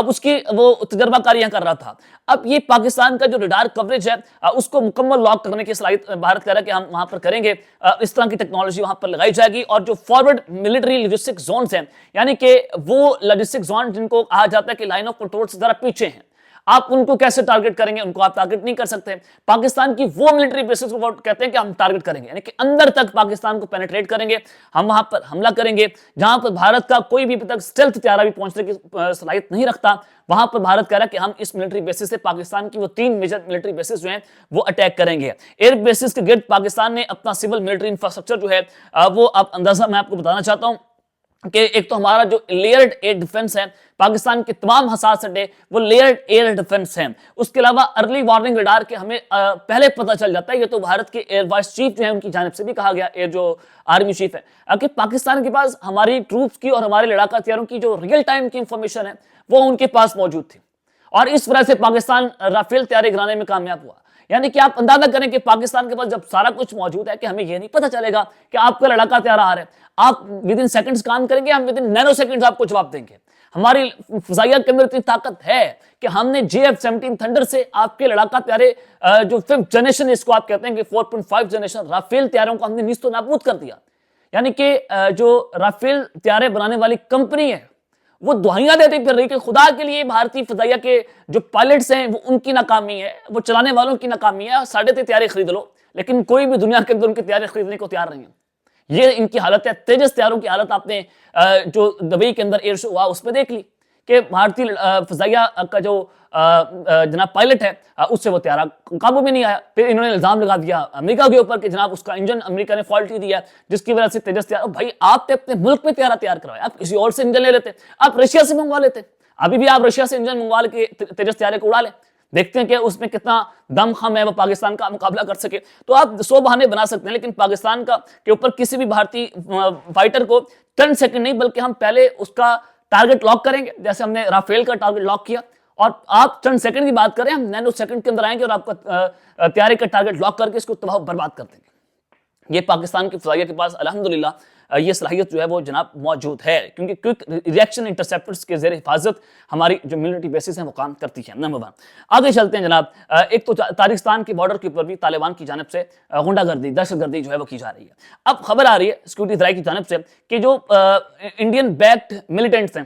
اب اس کی وہ تجربہ کاریاں کر رہا تھا. اب یہ پاکستان کا جو ریڈار کوریج ہے اس کو مکمل لاک کرنے کی صلاحیت بھارت کہہ رہا ہے کہ ہم وہاں پر کریں گے, اس طرح کی ٹیکنالوجی وہاں پر لگائی جائے گی. اور جو فارورڈ ملٹری لاجسٹک زونز ہیں, یعنی کہ وہ لاجسٹک زون جن کو کہا جاتا ہے کہ لائن آف کنٹرول سے ذرا پیچھے ہیں, آپ ان کو کیسے ٹارگٹ کریں گے؟ ان کو آپ ٹارگٹ نہیں کر سکتے. پاکستان کی وہ ملٹری بیسز کو وہ کہتے ہیں کہ ہم ٹارگٹ کریں گے, یعنی کہ اندر تک پاکستان کو پینیٹریٹ کریں گے, ہم وہاں پر حملہ کریں گے. جہاں پر بھارت کا کوئی بھی ابھی تک اسٹیلتھ طیارہ بھی پہنچنے کی صلاحیت نہیں رکھتا, وہاں پر بھارت کہہ رہا ہے کہ ہم اس ملٹری بیسز سے پاکستان کی وہ 3 میجر ملٹری بیسز جو ہیں وہ اٹیک کریں گے. ایئر بیسز کے گرد پاکستان نے اپنا سول ملٹری انفراسٹرکچر جو ہے وہ اب اندازہ میں آپ کو بتانا چاہتا ہوں کہ ایک تو ہمارا جو لیئرڈ ایئر ڈیفنس ہے, پاکستان کے تمام حساس اڈے وہ لیئرڈ ایئر ڈیفنس ہیں. اس کے علاوہ ارلی وارننگ ریڈار کے ہمیں پہلے پتہ چل جاتا ہے, یہ تو بھارت کے ایئر وائس چیف جو ہیں ان کی جانب سے بھی کہا گیا, ایئر جو آرمی چیف ہے, کہ پاکستان کے پاس ہماری ٹروپس کی اور ہمارے لڑاکا ہتھیاروں کی جو ریئل ٹائم کی انفارمیشن ہے وہ ان کے پاس موجود تھی, اور اس وجہ سے پاکستان رافیل طیارے گرانے میں کامیاب ہوا. یعنی کہ آپ اندازہ کریں کہ پاکستان کے پاس جب سارا کچھ موجود ہے کہ ہمیں یہ نہیں پتہ چلے گا کہ آپ کا لڑاکا ہتھیار آ رہا ہے, آپ ود ان سیکنڈز کام کریں گے, ہم ود ان نینو سیکنڈز آپ کو جواب دیں گے. ہماری فضائیہ کے اندر اتنی طاقت ہے کہ ہم نے JF-17 تھنڈر سے آپ کے لڑاکا طیارے جو 5th جنریشن اس کو آپ کہتے ہیں کہ 4.5 جنریشن رافیل طیاروں کو ہم نے نیست و نابود کر دیا. یعنی کہ جو رافیل طیارے بنانے والی کمپنی ہے وہ دعائیاں دیتی پھر رہی کہ خدا کے لیے بھارتی فضائیہ کے جو پائلٹس ہیں وہ ان کی ناکامی ہے, وہ چلانے والوں کی ناکامی ہے. 3.5 طیارے خرید لو, لیکن کوئی بھی دنیا کے اندر ان کے طیارے خریدنے کو تیار نہیں ہے. یہ ان کی حالت ہے. تیجس طیاروں کی حالت آپ نے جو دبئی کے اندر ایئر شو ہوا اس پہ دیکھ لی کہ بھارتی فضائیہ کا جو جناب پائلٹ ہے اس سے وہ طیارہ قابو میں نہیں آیا. پھر انہوں نے الزام لگا دیا امریکہ کے اوپر کہ جناب اس کا انجن امریکہ نے فالٹ ہی دیا, جس کی وجہ سے تیجس طیارہ. بھائی آپ نے اپنے ملک میں طیارہ تیار کروایا, آپ کسی اور سے انجن لے لیتے, آپ رشیا سے منگوا لیتے. ابھی بھی آپ رشیا سے انجن منگوا کے تیجس طیارے کو اڑا لیں, دیکھتے ہیں کہ اس میں کتنا دم خم ہے وہ پاکستان کا مقابلہ کر سکے. تو آپ 100 بہانے بنا سکتے ہیں, لیکن پاکستان کا کے اوپر کسی بھی بھارتی فائٹر کو 10 سیکنڈ نہیں بلکہ ہم پہلے اس کا ٹارگٹ لاک کریں گے, جیسے ہم نے رافیل کا ٹارگٹ لاک کیا. اور آپ چند سیکنڈ کی بات کریں, ہم نینو سیکنڈ کے اندر آئیں گے اور آپ کا طیارے کا ٹارگٹ لاک کر کے اس کو تباہ برباد کر دیں گے. یہ پاکستان کی فضائیہ کے پاس الحمدللہ یہ صلاحیت جو ہے وہ جناب موجود ہے, کیونکہ کوئک ریئیکشن انٹرسیپٹرز کے زیر حفاظت ہماری جو ملٹری بیسز ہیں وہ کام کرتی ہیں. نمبر 1 آگے چلتے ہیں جناب. ایک تو تاجکستان کے بارڈر کے اوپر بھی طالبان کی جانب سے غنڈہ گردی دہشت گردی جو ہے وہ کی جا رہی ہے. اب خبر آ رہی ہے سیکورٹی ذرائع کی جانب سے کہ جو انڈین بیکڈ ملیٹنٹس ہیں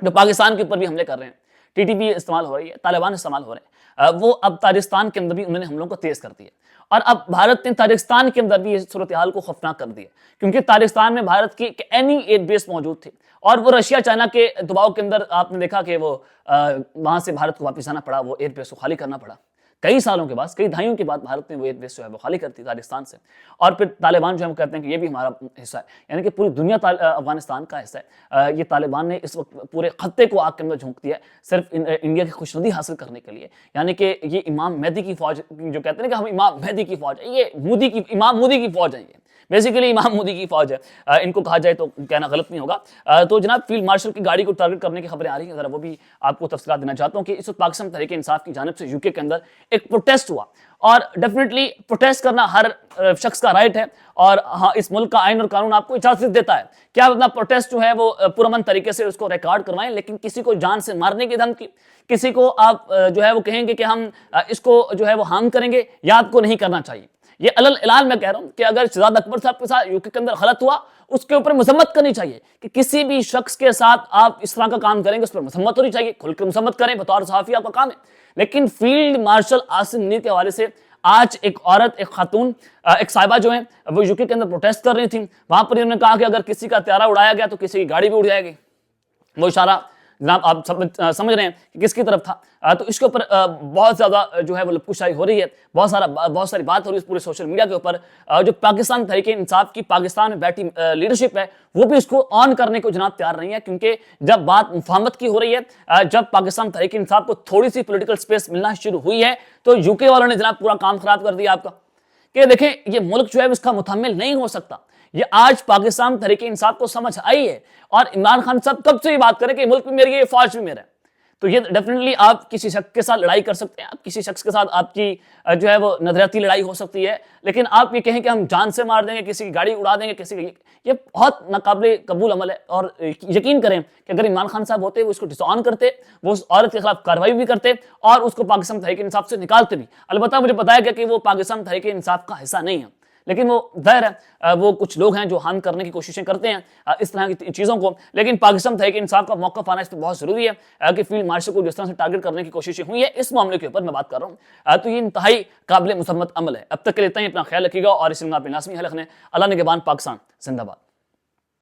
جو پاکستان کے اوپر بھی حملے کر رہے ہیں, TTP استعمال ہو رہی ہے, طالبان استعمال ہو رہے ہیں, وہ اب تاجکستان کے اندر بھی انہوں نے حملوں کو تیز کر دیا. اور اب بھارت نے تاجکستان کے اندر بھی یہ صورتحال کو خوفناک کر دیا, کیونکہ تاجکستان میں بھارت کی اینی ایئر بیس موجود تھی, اور وہ رشیا چائنا کے دباؤ کے اندر آپ نے دیکھا کہ وہ وہاں سے بھارت کو واپس آنا پڑا, وہ ایئر بیس کو خالی کرنا پڑا. کئی سالوں کے بعد, کئی دہائیوں کے بعد بھارت نے وہ ایئر بیس جو ہے وہ خالی کرتی تاجکستان سے. اور پھر طالبان جو ہم کہتے ہیں کہ یہ بھی ہمارا حصہ ہے, یعنی کہ پوری دنیا افغانستان کا حصہ ہے. یہ طالبان نے اس وقت پورے خطے کو آگ کے اندر جھونک دیا ہے صرف انڈیا کی خوشنودی حاصل کرنے کے لیے. یعنی کہ یہ امام مہدی کی فوج جو کہتے ہیں کہ ہم امام مہدی کی فوج ہے, یہ امام مودی کی فوج ہے, یہ بیسیکلی امام مودی کی فوج ہے, ان کو کہا جائے تو کہنا غلط نہیں ہوگا. تو جناب فیلڈ مارشل کی گاڑی کو ٹارگٹ کرنے کی خبریں آ رہی ہیں, ذرا وہ بھی آپ کو تفصیلات دینا چاہتا ہوں کہ اس وقت پاکستان تحریک انصاف کی جانب سے UK کے اندر ایک پروٹیسٹ ہوا, اور ڈیفینیٹلی پروٹیسٹ کرنا ہر شخص کا رائٹ ہے, اور ہاں اس ملک کا آئین اور قانون آپ کو اجازت دیتا ہے کہ آپ اپنا پروٹیسٹ جو ہے وہ پرامن طریقے سے اس کو ریکارڈ کروائیں, لیکن کسی کو جان سے مارنے کی دھمکی, کسی کو آپ جو ہے وہ کہیں گے کہ ہم اس کو جو ہے وہ ہارم کریں گے, یا آپ کو نہیں کرنا چاہیے. یہ اعلان میں کہہ رہا ہوں کہ اگر شہزاد اکبر صاحب کے ساتھ UK کے اندر غلط ہوا اس کے اوپر مذمت کرنی چاہیے, کہ کسی بھی شخص کے ساتھ آپ اس طرح کا کام کریں گے اس پر مذمت ہونی چاہیے, کھل کے مذمت کریں, بطور صحافی آپ کا کام ہے. لیکن فیلڈ مارشل عاصم منیر کے حوالے سے آج ایک عورت, ایک خاتون, ایک صاحبہ جو ہیں وہ UK کے اندر پروٹیسٹ کر رہی تھیں, وہاں پر انہوں نے کہا کہ اگر کسی کا طیارہ اڑایا گیا تو کسی کی گاڑی بھی اڑ جائے گی. وہ اشارہ جناب آپ سمجھ رہے ہیں کہ کس کی طرف تھا. تو اس کے اوپر بہت زیادہ جو ہے وہ لپکشائی ہو رہی ہے, بہت ساری بات ہو رہی ہے اس پورے سوشل میڈیا کے اوپر. جو پاکستان تحریک انصاف کی پاکستان میں بیٹھی لیڈرشپ ہے وہ بھی اس کو آن کرنے کو جناب تیار نہیں ہے, کیونکہ جب بات مفاہمت کی ہو رہی ہے, جب پاکستان تحریک انصاف کو تھوڑی سی پولیٹیکل سپیس ملنا شروع ہوئی ہے, تو UK والوں نے جناب پورا کام خراب کر دیا آپ کا, کہ دیکھیں یہ ملک جو ہے اس کا متحمل نہیں ہو سکتا. یہ آج پاکستان تحریک انصاف کو سمجھ آئی ہے, اور عمران خان صاحب کب سے یہ بات کریں کہ ملک بھی میری ہے, فوج بھی میرا ہے. تو یہ ڈیفینیٹلی آپ کسی شخص کے ساتھ لڑائی کر سکتے ہیں, آپ کسی شخص کے ساتھ آپ کی جو ہے وہ نظریاتی لڑائی ہو سکتی ہے, لیکن آپ یہ کہیں کہ ہم جان سے مار دیں گے, کسی کی گاڑی اڑا دیں گے, کسی کی, یہ بہت ناقابل قبول عمل ہے. اور یقین کریں کہ اگر عمران خان صاحب ہوتے وہ اس کو ڈس آن کرتے, وہ اس عورت کے خلاف کارروائی بھی کرتے اور اس کو پاکستان تحریک انصاف سے نکالتے بھی. البتہ مجھے بتایا گیا کہ وہ پاکستان تحریک انصاف کا حصہ نہیں ہے, لیکن وہ ظاہر ہے وہ کچھ لوگ ہیں جو ہارم کرنے کی کوششیں کرتے ہیں اس طرح کی چیزوں کو, لیکن پاکستان تحریک انصاف کا موقف آنا اس پہ بہت ضروری ہے کہ فیلڈ مارشل کو جس طرح سے ٹارگٹ کرنے کی کوششیں ہوئی ہیں اس معاملے کے اوپر میں بات کر رہا ہوں, تو یہ انتہائی قابل مذمت عمل ہے. اب تک کے لیے اتنا ہی, اپنا خیال رکھیے گا اور اس میں آپ لازمی حل رکھنے. اللہ نگہبان. پاکستان زندہ باد.